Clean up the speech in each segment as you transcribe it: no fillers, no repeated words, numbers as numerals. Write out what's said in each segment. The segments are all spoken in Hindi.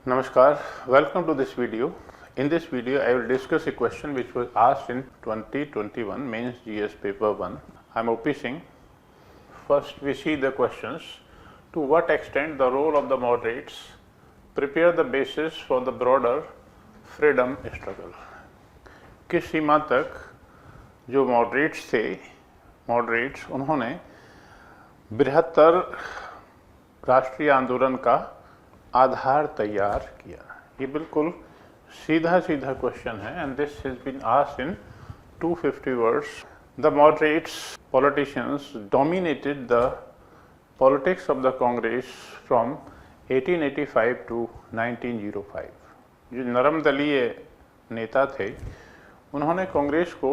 Namaskar, welcome to this video. In this video, I will discuss a question which was asked in 2021 Mains GS Paper 1. I am OP Singh. First, we see the questions. To what extent the role of the moderates prepare the basis for the broader freedom struggle? किस सीमा तक जो मॉडरेट्स उन्होंने बृहत्तर राष्ट्रीय आंदोलन का आधार तैयार किया। ये बिल्कुल सीधा क्वेश्चन है and this has been asked in 250 words. The moderates politicians dominated the politics of the Congress from 1885 to 1905। जो नरम दलीय नेता थे उन्होंने कांग्रेस को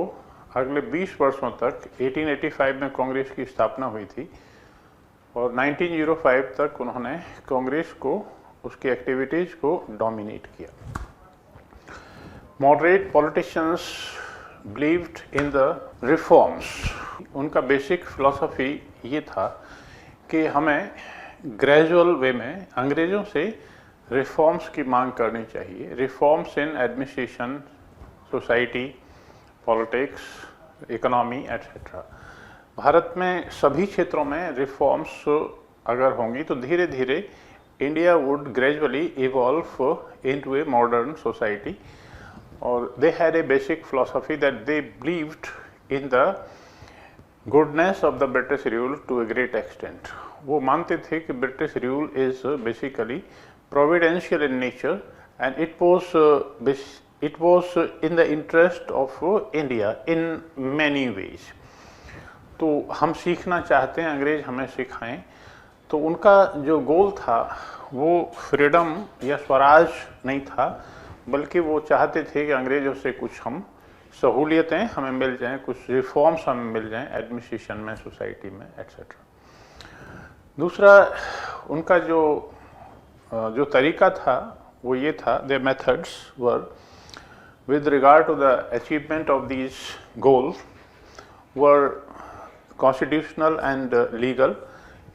अगले 20 वर्षों तक 1885 में कांग्रेस की स्थापना हुई थी और 1905 तक उन्होंने कांग्रेस को उसकी एक्टिविटीज को डोमिनेट किया। Moderate politicians believed in the reforms. उनका बेसिक फिलॉसफी ये था कि हमें ग्रेजुअल वे में अंग्रेजों से रिफॉर्म्स की मांग करनी चाहिए। Reforms in administration, society, politics, economy etcetera. Bharat में सभी क्षेत्रों में रिफॉर्म्स अगर होंगी तो धीरे धीरे India would gradually evolve into a modern society. और they had a basic philosophy that they believed in the goodness of the British rule to a great extent. वो मानते थे कि British rule is basically providential in nature and it was in the interest of India in many ways। तो हम सीखना चाहते हैं, अंग्रेज हमें सिखाएं। तो उनका जो गोल था वो फ्रीडम या स्वराज नहीं था, बल्कि वो चाहते थे कि अंग्रेजों से कुछ हम सहूलियतें हमें मिल जाएं, कुछ रिफॉर्म्स हमें मिल जाएं एडमिनिस्ट्रेशन में, सोसाइटी में एट्सेट्रा। दूसरा उनका जो तरीका था वो ये था, their methods were with regard to the achievement of these goals were constitutional and legal।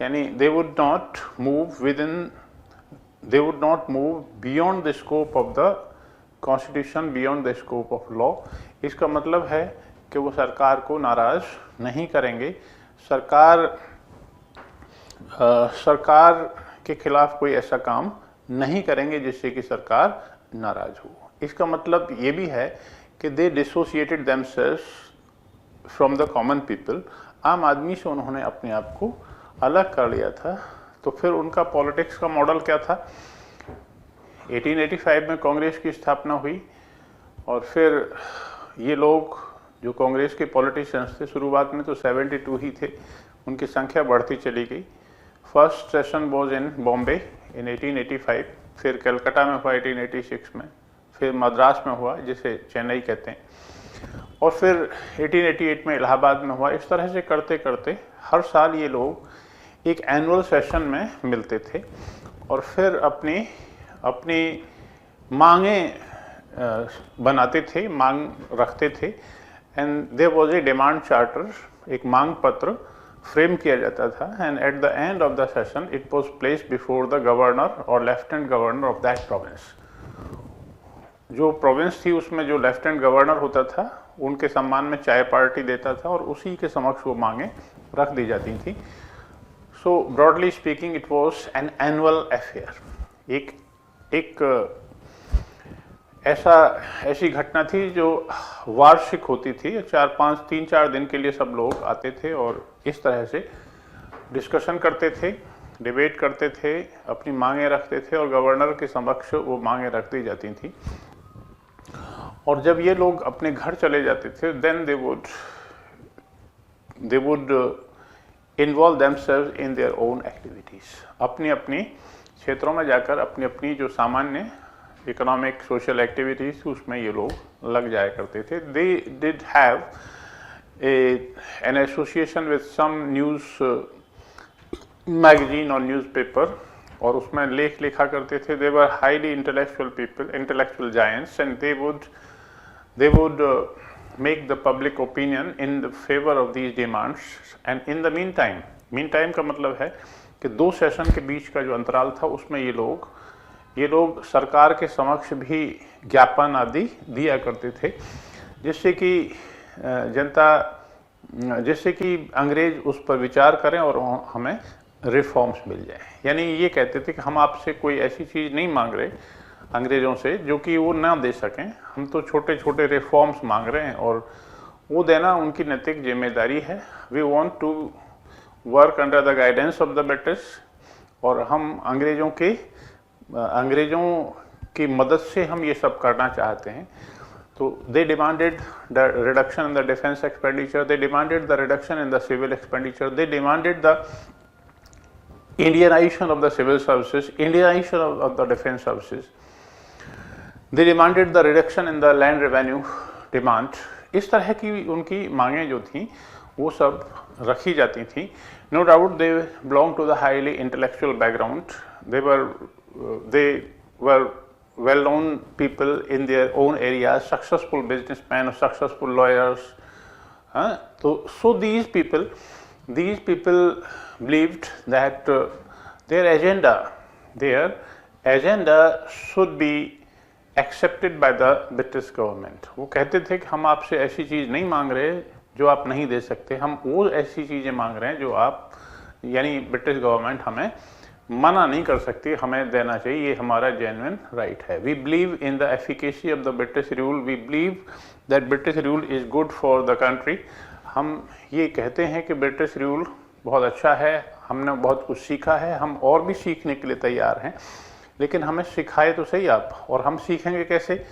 यानी they would not move beyond the scope of the constitution, beyond the scope of law। इसका मतलब है कि वो सरकार को नाराज नहीं करेंगे, सरकार के खिलाफ कोई ऐसा काम नहीं करेंगे जिससे कि सरकार नाराज हो। इसका मतलब ये भी है कि they dissociated themselves from the common people. आम आदमी से उन्होंने अपने आप को अलग कर लिया था। तो फिर उनका पॉलिटिक्स का मॉडल क्या था? 1885 में कांग्रेस की स्थापना हुई और फिर ये लोग जो कांग्रेस के पॉलिटिशियंस थे, शुरुआत में तो 72 ही थे, उनकी संख्या बढ़ती चली गई। First session was in Bombay in 1885, फिर कलकत्ता में हुआ 1886 में, फिर मद्रास में हुआ जिसे चेन्नई कहते हैं, और फिर 1888 में इलाहाबाद में हुआ। इस तरह से करते करते हर साल ये लोग एक एनुअल सेशन में मिलते थे और फिर अपनी मांगें बनाते थे, मांग रखते थे। And there was a demand charter, एक मांग पत्र फ्रेम किया जाता था and at the end of the session it was placed before the governor और lieutenant governor of that province. जो प्रोविंस थी उसमें जो लेफ्टिनेंट गवर्नर होता था उनके सम्मान में चाय पार्टी देता था और उसी के समक्ष वो मांगें रख दी जाती थी। So broadly speaking it was an annual affair. एक ऐसी घटना थी जो वार्षिक होती थी। 3-4 दिन के लिए सब लोग आते थे और इस तरह से डिस्कशन करते थे, डिबेट करते थे, अपनी मांगें रखते थे और गवर्नर के समक्ष वो मांगें रख दी जाती थी। और जब ये लोग अपने घर चले जाते थे then they would involve themselves in their own activities. अपनी क्षेत्रों में जाकर अपनी जो सामान्य इकोनॉमिक सोशल एक्टिविटीज उसमें ये लोग लग जाया करते थे। They did have an association with some news magazine और न्यूज़पेपर और उसमें लेख लिखा करते थे। They were highly intellectual people, intellectual giants and they would make the public opinion in the favor of these demands। and in the meantime का मतलब है कि 2 सेशन के बीच का जो अंतराल था उसमें ये लोग ये लोग सरकार के समक्ष भी ज्ञापन आदि दिया करते थे, जिससे कि जिससे कि अंग्रेज उस पर विचार करें और हमें रिफॉर्म्स मिल जाए। यानी ये कहते थे कि हम आपसे कोई ऐसी चीज़ नहीं मांग रहे अंग्रेज़ों से जो कि वो ना दे सकें, हम तो छोटे छोटे रिफॉर्म्स मांग रहे हैं और वो देना उनकी नैतिक जिम्मेदारी है। We want to work under the guidance of the British, और हम अंग्रेज़ों की मदद से हम ये सब करना चाहते हैं। तो they demanded the reduction in the defence expenditure, they demanded the reduction in the civil expenditure, they demanded the Indianization of the civil services, Indianization of the defense services. They demanded the reduction in the land revenue demand. इस तरह की उनकी मांगें जो थी वो सब रखी जाती थी। No doubt they belong to the highly intellectual background. They were well-known people in their own areas, successful businessmen or successful lawyers. So these people believed that their agenda should be accepted by the British government. वो कहते थे कि हम आपसे ऐसी चीज़ नहीं मांग रहे जो आप नहीं दे सकते, हम वो ऐसी चीज़ें मांग रहे हैं जो आप, यानी ब्रिटिश गवर्नमेंट हमें मना नहीं कर सकती, हमें देना चाहिए, ये हमारा जेन्युइन राइट है। We believe in the efficacy of the British rule, we believe that British rule is good for the country. हम ये कहते हैं कि ब्रिटिश रूल बहुत अच्छा है, हमने बहुत कुछ सीखा है, हम और भी सीखने के लिए तैयार हैं, लेकिन हमें सिखाए तो सही आप, और हम सीखेंगे कैसे?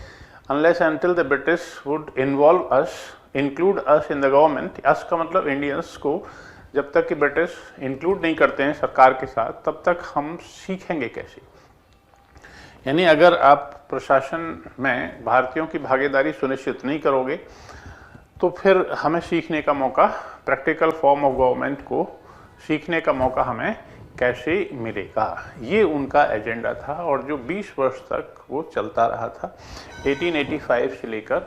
Unless until the British would involve us, include us in the government. Us का मतलब इंडियंस को, जब तक कि ब्रिटिश इंक्लूड नहीं करते हैं सरकार के साथ, तब तक हम सीखेंगे कैसे? यानी अगर आप प्रशासन में भारतीयों की भागीदारी सुनिश्चित नहीं करोगे तो फिर हमें सीखने का मौका, प्रैक्टिकल फॉर्म ऑफ गवर्नमेंट को सीखने का मौका हमें कैसे मिलेगा? ये उनका एजेंडा था, और जो 20 वर्ष तक वो चलता रहा था, 1885 से लेकर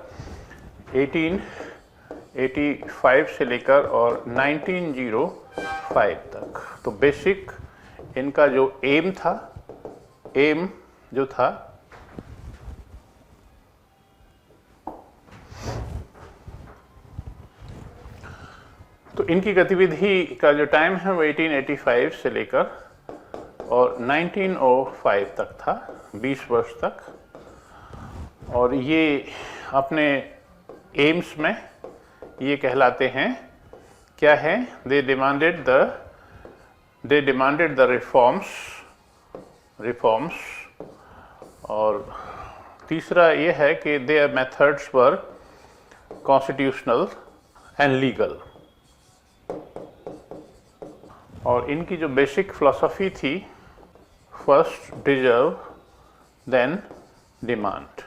1905 तक। तो बेसिक इनका जो एम जो था तो इनकी गतिविधि का जो टाइम है वो 1885 से लेकर और 1905 तक था, 20 वर्ष तक। और ये अपने एम्स में ये कहलाते हैं, क्या है? They demanded the reforms. और तीसरा ये है कि their methods were constitutional and legal. और इनकी जो बेसिक फिलॉसफी थी, फर्स्ट डिजर्व देन डिमांड,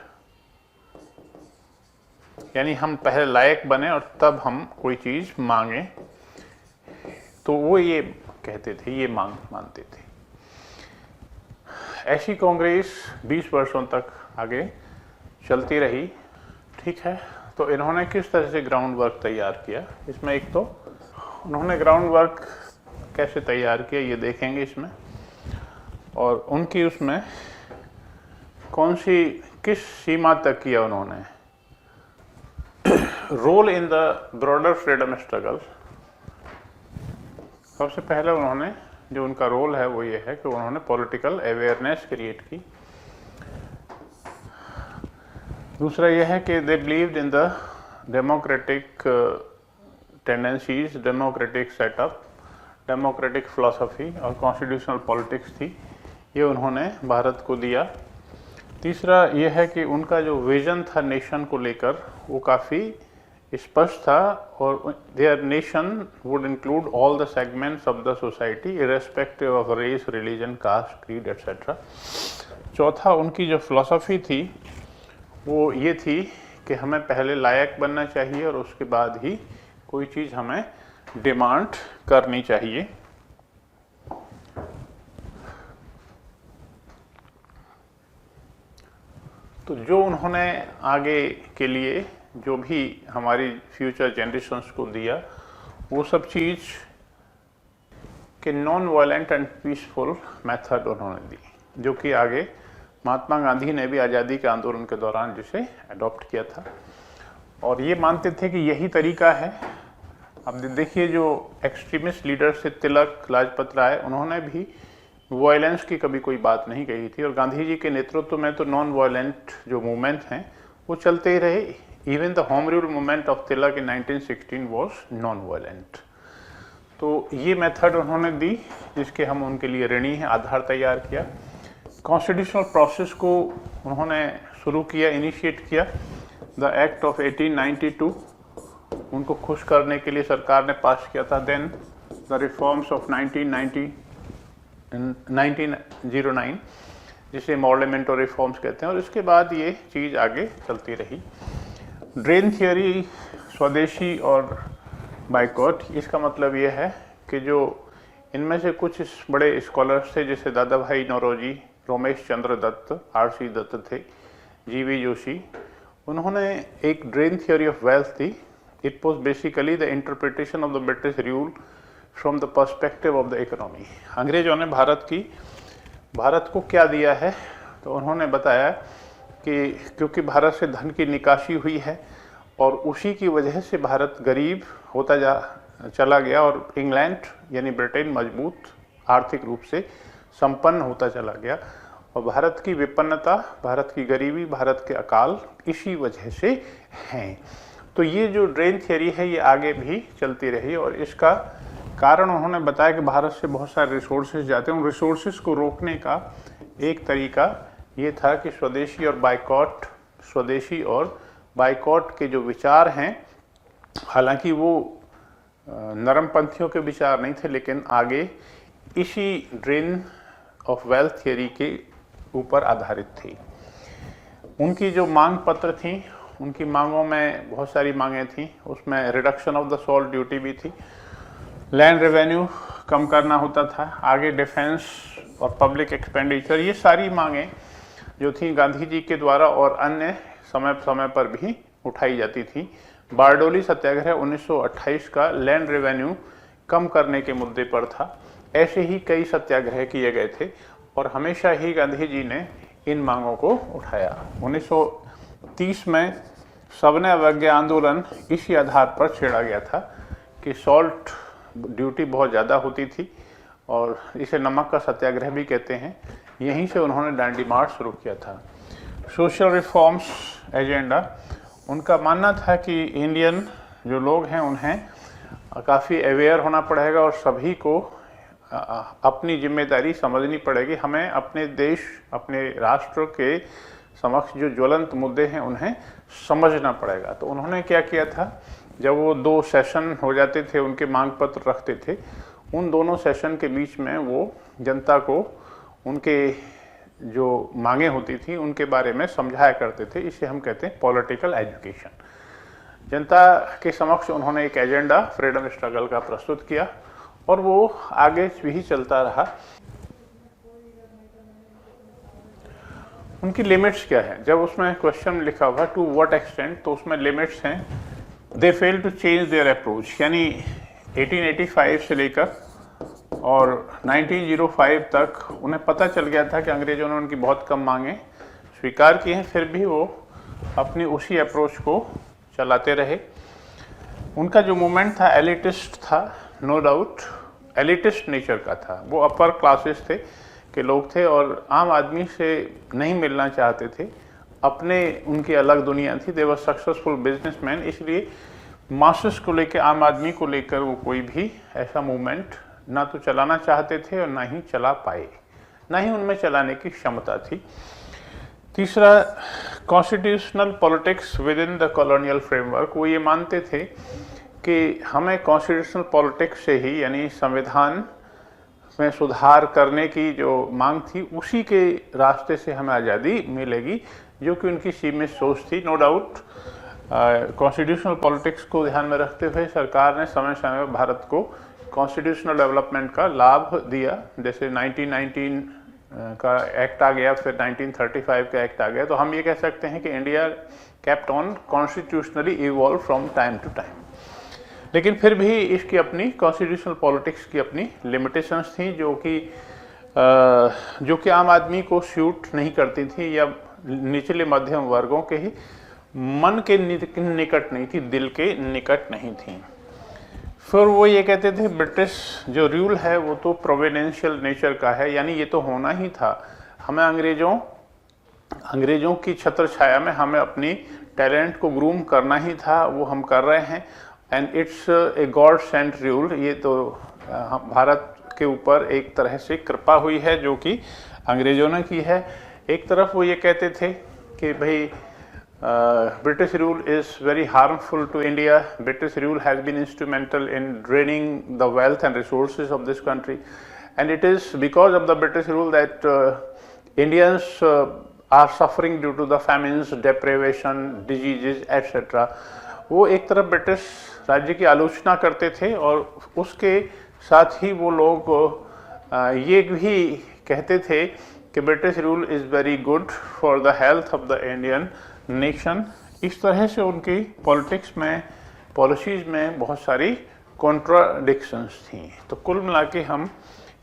यानी हम पहले लायक बने और तब हम कोई चीज़ मांगे। तो वो ये कहते थे, ये मानते थे। ऐसी कांग्रेस 20 वर्षों तक आगे चलती रही। ठीक है, तो इन्होंने किस तरह से ग्राउंड वर्क तैयार किया? इसमें एक तो उन्होंने ग्राउंड वर्क कैसे तैयार किया ये देखेंगे इसमें, और उनकी उसमें किस सीमा तक किया उन्होंने। Role in the broader freedom struggle. सबसे पहले उन्होंने जो उनका रोल है वो ये है कि उन्होंने पॉलिटिकल अवेयरनेस क्रिएट की। दूसरा ये है कि दे believed in the democratic tendencies, democratic setup, democratic philosophy और कॉन्स्टिट्यूशनल पॉलिटिक्स थी, ये उन्होंने भारत को दिया। तीसरा ये है कि उनका जो विजन था नेशन को लेकर वो काफ़ी स्पष्ट था, और their nation would include all the segments of the society irrespective of race, religion, caste, creed etcetera. चौथा उनकी जो फिलॉसफी थी वो ये थी कि हमें पहले लायक बनना चाहिए और उसके बाद ही कोई चीज़ हमें डिमांड करनी चाहिए। तो जो उन्होंने आगे के लिए जो भी हमारी फ्यूचर जनरेशन्स को दिया, वो सब चीज़ के non violent and peaceful method उन्होंने दी, जो कि आगे महात्मा गांधी ने भी आज़ादी के आंदोलन के दौरान जिसे अडॉप्ट किया था, और ये मानते थे कि यही तरीका है। अब देखिए जो एक्सट्रीमिस्ट लीडर थे तिलक, लाजपत राय, उन्होंने भी वायलेंस की कभी कोई बात नहीं कही थी, और गांधी जी के नेतृत्व में तो नॉन वायलेंट जो मूवमेंट हैं वो चलते ही रहे। Even the home rule movement of Tilak in 1916 was non violent. तो ये मेथड उन्होंने दी जिसके हम उनके लिए ऋणी हैं, आधार तैयार किया। कॉन्स्टिट्यूशनल प्रोसेस को उन्होंने शुरू किया, इनिशिएट किया। द एक्ट ऑफ 1892 उनको खुश करने के लिए सरकार ने पास किया था। देन द रिफॉर्म्स ऑफ 1909 जिसे मॉर्लेमेंटो रिफॉर्म्स कहते हैं, और इसके बाद ये चीज़ आगे चलती रही। ड्रेन थियोरी, स्वदेशी और बाइकॉट, इसका मतलब ये है कि जो इनमें से कुछ बड़े स्कॉलर्स थे जैसे दादा भाई नौरोजी, रोमेश चंद्र दत्त, आर.सी. दत्त थे, जी.वी. जोशी, उन्होंने एक drain theory of wealth the. It was basically the interpretation of the British rule from the perspective of the economy. अंग्रेजों ने भारत को क्या दिया है, तो उन्होंने बताया कि क्योंकि भारत से धन की निकासी हुई है और उसी की वजह से भारत गरीब होता चला गया, और इंग्लैंड यानी ब्रिटेन मजबूत आर्थिक रूप से संपन्न होता चला गया, और भारत की विपन्नता, भारत की गरीबी, भारत के अकाल इसी वजह से हैं। तो ये जो ड्रेन थियरी है ये आगे भी चलती रही, और इसका कारण उन्होंने बताया कि भारत से बहुत सारे रिसोर्सेज जाते हैं। उन रिसोर्सेज को रोकने का एक तरीका ये था कि स्वदेशी और बाइकॉट के जो विचार हैं, हालांकि वो नरमपंथियों के विचार नहीं थे, लेकिन आगे इसी ड्रेन ऑफ वेल्थ थियरी के ऊपर आधारित थी। उनकी जो मांग पत्र थी, उनकी मांगों में बहुत सारी मांगें थी। उसमें reduction of the salt duty भी थी, लैंड रेवेन्यू कम करना होता था, आगे डिफेंस और पब्लिक एक्सपेंडिचर, ये सारी मांगें जो थी गांधी जी के द्वारा और अन्य समय पर भी उठाई जाती थी। बारडोली सत्याग्रह 1928 का लैंड रेवेन्यू कम करने के मुद्दे पर था। ऐसे ही कई सत्याग्रह किए गए थे और हमेशा ही गांधी जी ने इन मांगों को उठाया। 1930 में सविनय अवज्ञा आंदोलन इसी आधार पर छेड़ा गया था कि सॉल्ट ड्यूटी बहुत ज़्यादा होती थी, और इसे नमक का सत्याग्रह भी कहते हैं। यहीं से उन्होंने डांडी मार्च शुरू किया था। सोशल रिफॉर्म्स एजेंडा, उनका मानना था कि इंडियन जो लोग हैं उन्हें काफ़ी अवेयर होना पड़ेगा और सभी को अपनी जिम्मेदारी समझनी पड़ेगी। हमें अपने देश, अपने राष्ट्र के समक्ष जो ज्वलंत मुद्दे हैं उन्हें समझना पड़ेगा। तो उन्होंने क्या किया था, जब वो 2 सेशन हो जाते थे, उनके मांग पत्र रखते थे, उन दोनों सेशन के बीच में वो जनता को उनके जो मांगे होती थी उनके बारे में समझाया करते थे। इसे हम कहते हैं पॉलिटिकल एजुकेशन। जनता के समक्ष उन्होंने एक एजेंडा फ्रीडम स्ट्रगल का प्रस्तुत किया और वो आगे भी चलता रहा। उनकी लिमिट्स क्या है, जब उसमें क्वेश्चन लिखा हुआ टू व्हाट एक्सटेंट, तो उसमें लिमिट्स हैं। They fail to change their approach, यानी 1885 से लेकर और 1905 तक उन्हें पता चल गया था कि अंग्रेजों ने उनकी बहुत कम मांगे स्वीकार की हैं, फिर भी वो अपनी उसी अप्रोच को चलाते रहे। उनका जो मूवमेंट था एलिटिस्ट था, नो डाउट एलिटिस्ट नेचर का था। वो अपर क्लासेस थे के लोग थे और आम आदमी से नहीं मिलना चाहते थे, अपने उनकी अलग दुनिया थी। दे वर सक्सेसफुल बिजनेसमैन, इसलिए मासेस को लेकर, आम आदमी को लेकर वो कोई भी ऐसा मूवमेंट ना तो चलाना चाहते थे और ना ही चला पाए, ना ही उनमें चलाने की क्षमता थी। तीसरा, constitutional politics with in the colonial framework. वो ये मानते थे कि हमें कॉन्स्टिट्यूशनल पॉलिटिक्स से ही, यानी संविधान में सुधार करने की जो मांग थी, उसी के रास्ते से हमें आज़ादी मिलेगी, जो कि उनकी सीमित सोच थी। नो डाउट कॉन्स्टिट्यूशनल पॉलिटिक्स को ध्यान में रखते हुए सरकार ने समय समय पर भारत को कॉन्स्टिट्यूशनल डेवलपमेंट का लाभ दिया। जैसे 1919 का एक्ट आ गया, फिर 1935 का एक्ट आ गया। तो हम ये कह सकते हैं कि India kept on constitutionally evolve from time to time. लेकिन फिर भी इसकी अपनी कॉन्स्टिट्यूशनल पॉलिटिक्स की अपनी लिमिटेशंस थी, जो कि जो कि आम आदमी को सूट नहीं करती थी या निचले मध्यम वर्गों के ही मन के निकट नहीं थी, दिल के निकट नहीं थी। फिर वो ये कहते थे ब्रिटिश जो रूल है वो तो प्रोविडेंशियल नेचर का है, यानी ये तो होना ही था, हमें अंग्रेजों की छत्र छाया में हमें अपनी टैलेंट को ग्रूम करना ही था, वो हम कर रहे हैं। And it's a God sent rule, ये तो भारत के ऊपर एक तरह से कृपा हुई है जो कि अंग्रेजों ने की है। एक तरफ वो ये कहते थे कि भाई British rule is very harmful to India. British rule has been instrumental in draining the wealth and resources of this country, and it is because of the British rule that Indians are suffering due to the famines, deprivation, diseases, etc. वो एक तरफ ब्रिटिश राज्य की आलोचना करते थे और उसके साथ ही वो लोग ये भी कहते थे कि British rule is very good for the health of the Indian nation. इस तरह से उनकी पॉलिटिक्स में, पॉलिसीज में बहुत सारी कॉन्ट्राडिक्शंस थी। तो कुल मिला के हम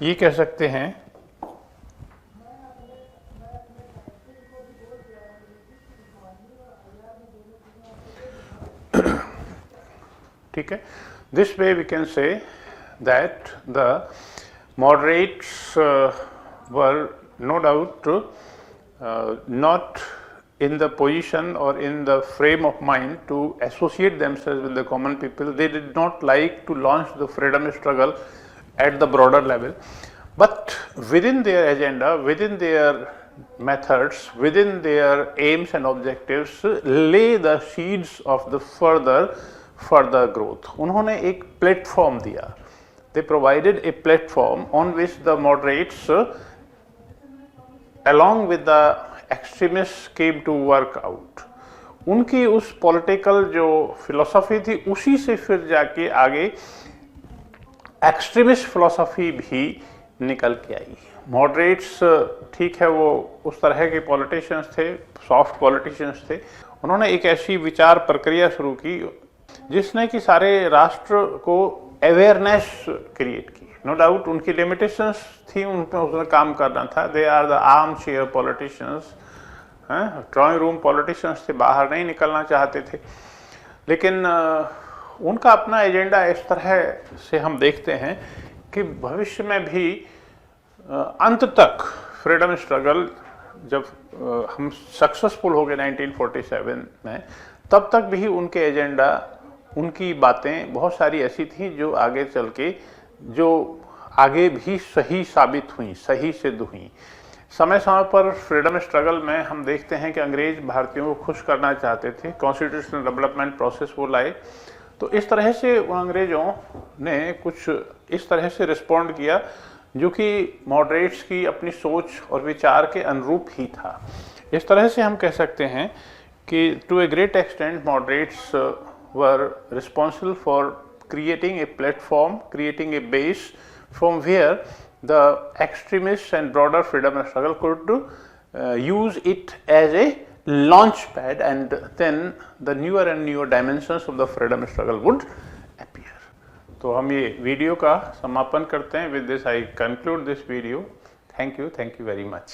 ये कह सकते हैं ठीक है, this way we can say that the moderates were no doubt not in the position or in the frame of mind to associate themselves with the common people. They did not like to launch the freedom struggle at the broader level, but within their agenda, within their methods, within their aims and objectives lay the seeds of the further growth. उन्होंने एक प्लेटफॉर्म दिया, they provided a platform on which the moderates along with the extremists came to work out. उनकी उस पॉलिटिकल जो फिलोसफी थी उसी से फिर जाके आगे एक्सट्रीमिस्ट फिलोसफी भी निकल के आई। मॉडरेट्स ठीक है, वो उस तरह के पॉलिटिशियंस थे, सॉफ्ट पॉलिटिशियंस थे। उन्होंने एक ऐसी विचार प्रक्रिया शुरू की जिसने कि सारे राष्ट्र को अवेयरनेस क्रिएट की। नो डाउट उनकी लिमिटेशंस थी, उन पर उसने काम करना था। They are the arm chair politicians, drawing room politicians से बाहर नहीं निकलना चाहते थे, लेकिन उनका अपना एजेंडा इस तरह से हम देखते हैं कि भविष्य में भी अंत तक फ्रीडम स्ट्रगल जब हम सक्सेसफुल हो गए 1947 में, तब तक भी उनके एजेंडा, उनकी बातें बहुत सारी ऐसी थी जो आगे चल के जो आगे भी सही साबित हुई, सही सिद्ध हुई। समय समय पर फ्रीडम स्ट्रगल में हम देखते हैं कि अंग्रेज भारतीयों को खुश करना चाहते थे, कॉन्स्टिट्यूशनल डेवलपमेंट प्रोसेस वो लाए। तो इस तरह से अंग्रेजों ने कुछ इस तरह से रिस्पॉन्ड किया जो कि मॉडरेट्स की अपनी सोच और विचार के अनुरूप ही था। इस तरह से हम कह सकते हैं कि to a great extent moderates were responsible for creating a platform, creating a base from where the extremists and broader freedom struggle could use it as a launch pad, and then the newer and newer dimensions of the freedom struggle would appear. तो हम ये वीडियो का समापन करते हैं। With this I conclude this video. Thank you very much.